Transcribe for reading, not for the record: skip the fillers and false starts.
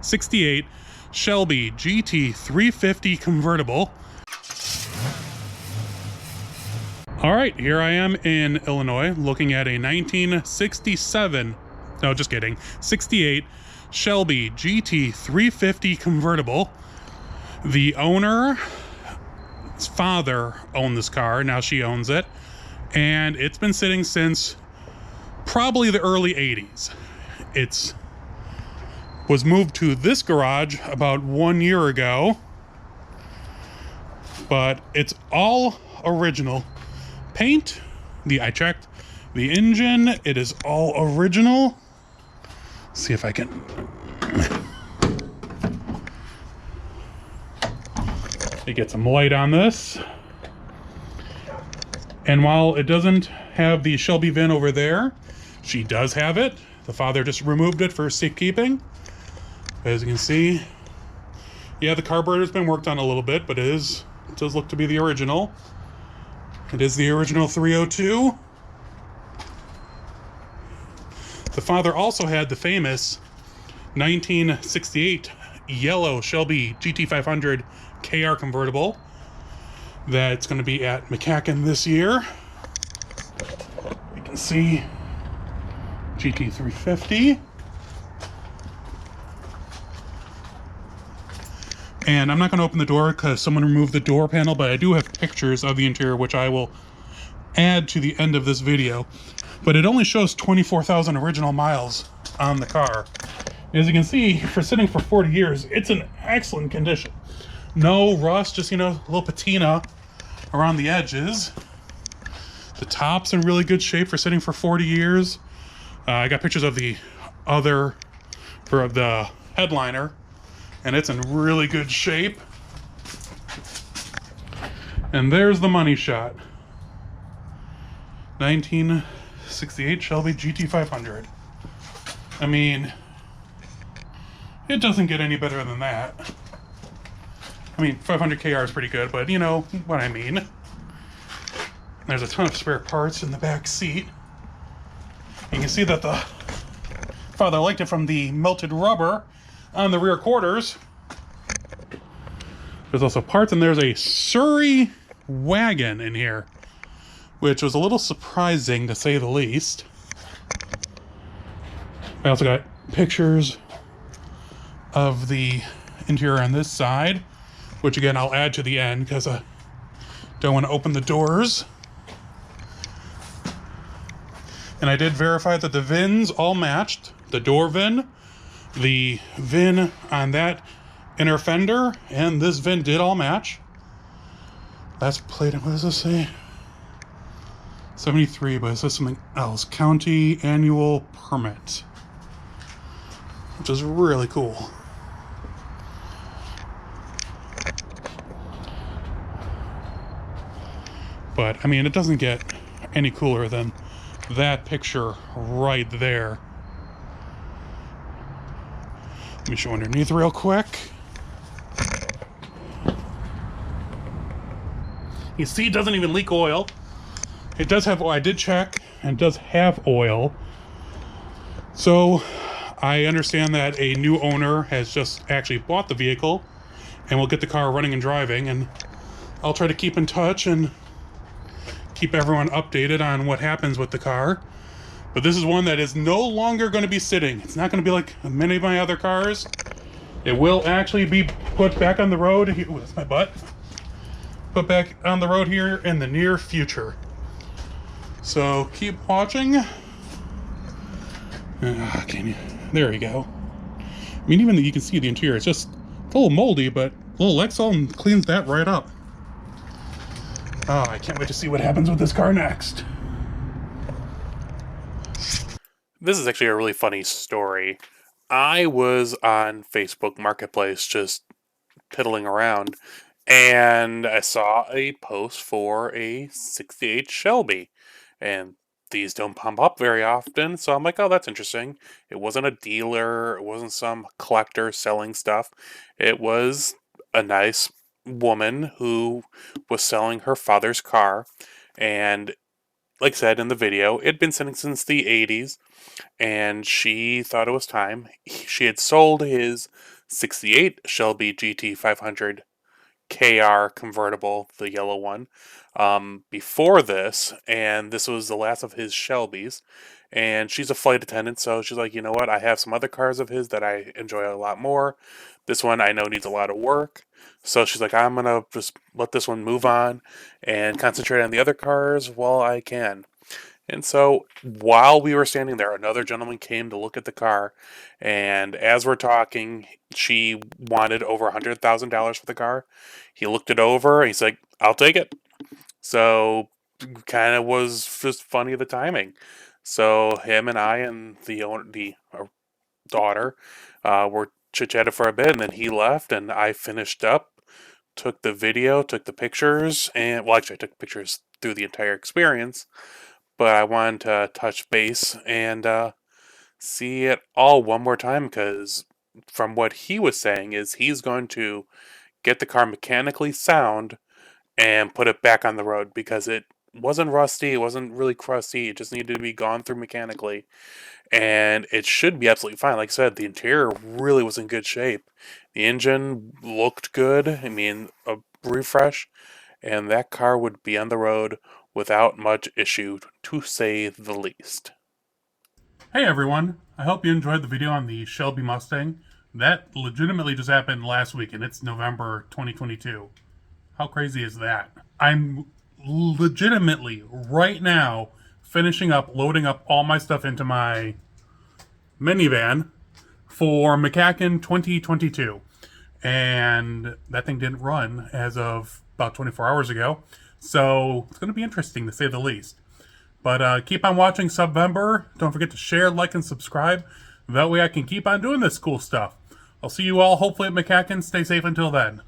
1968 Shelby GT350 Convertible. All right, here I am in Illinois looking at a 1967, no, just kidding, 68 Shelby GT350 Convertible. The owner's father owned this car, now she owns it, and it's been sitting since probably the early 80s. It's was moved to this garage about 1 year ago, but it's all original paint. I checked the engine, it is all original. Let's see if I can get some light on this. And while it doesn't have the Shelby VIN over there, she does have it. The father just removed it for safekeeping. As you can see, yeah, the carburetor's been worked on a little bit, but it does look to be the original. It is the original 302. The father also had the famous 1968 yellow Shelby GT500KR Convertible that's going to be at McCacken this year. You can see GT350. And I'm not going to open the door because someone removed the door panel, but I do have pictures of the interior, which I will add to the end of this video. But it only shows 24,000 original miles on the car. As you can see, for sitting for 40 years, it's in excellent condition. No rust, just, a little patina around the edges. The top's in really good shape for sitting for 40 years. I got pictures of the headliner, and it's in really good shape. And there's the money shot. 1968 Shelby GT500. I mean, it doesn't get any better than that. I mean, 500KR is pretty good, but you know what I mean. There's a ton of spare parts in the back seat. You can see that the father liked it from the melted rubber on the rear quarters. There's also parts, and there's a Surrey wagon in here, which was a little surprising to say the least. I also got pictures of the interior on this side, which again I'll add to the end because I don't want to open the doors. And I did verify that the VINs all matched. The door VIN, the VIN on that inner fender, and this VIN did all match. Last plate, what does this say? 73, but it says something else. County annual permit, which is really cool. But, I mean, it doesn't get any cooler than that picture right there. Let me show underneath real quick. You see, it doesn't even leak oil. It does have, I did check, and it does have oil. So, I understand that a new owner has just actually bought the vehicle and will get the car running and driving, and I'll try to keep in touch and keep everyone updated on what happens with the car. But this is one that is no longer going to be sitting. It's not going to be like many of my other cars. It will actually be put back on the road. Ooh, that's my butt. Put back on the road here in the near future. So keep watching. There you go. I mean, even you can see the interior. It's just a little moldy, but a little Lexol cleans that right up. Oh, I can't wait to see what happens with this car next. This is actually a really funny story. I was on Facebook Marketplace just piddling around, and I saw a post for a 68 Shelby, and these don't pop up very often, so I'm like, oh, that's interesting. It wasn't a dealer, it wasn't some collector selling stuff. It was a nice woman who was selling her father's car, and like I said in the video, it had been sitting since the 80s, and she thought it was time. She had sold his 68 Shelby GT500KR Convertible, the yellow one, before this, and this was the last of his Shelbys. And she's a flight attendant, so she's like, you know what? I have some other cars of his that I enjoy a lot more. This one I know needs a lot of work. So she's like, I'm gonna just let this one move on and concentrate on the other cars while I can. And so while we were standing there, another gentleman came to look at the car. And as we're talking, she wanted over $100,000 for the car. He looked it over and he's like, I'll take it. So kind of was just funny the timing. So him and I and the daughter were chit chatted for a bit, and then he left, and I finished up, took the video, took the pictures, and well, actually, I took pictures through the entire experience, but I wanted to touch base and see it all one more time because from what he was saying is he's going to get the car mechanically sound and put it back on the road because it wasn't rusty, it wasn't really crusty, it just needed to be gone through mechanically. And it should be absolutely fine. Like I said, the interior really was in good shape. The engine looked good. I mean, a refresh, and that car would be on the road without much issue, to say the least. Hey everyone, I hope you enjoyed the video on the Shelby Mustang. That legitimately just happened last week, and it's November 2022. How crazy is that? I'm legitimately, right now, finishing up, loading up all my stuff into my minivan for McCacken 2022. And that thing didn't run as of about 24 hours ago. So it's going to be interesting to say the least. But keep on watching Subvember. Don't forget to share, like, and subscribe. That way I can keep on doing this cool stuff. I'll see you all hopefully at McCacken. Stay safe until then.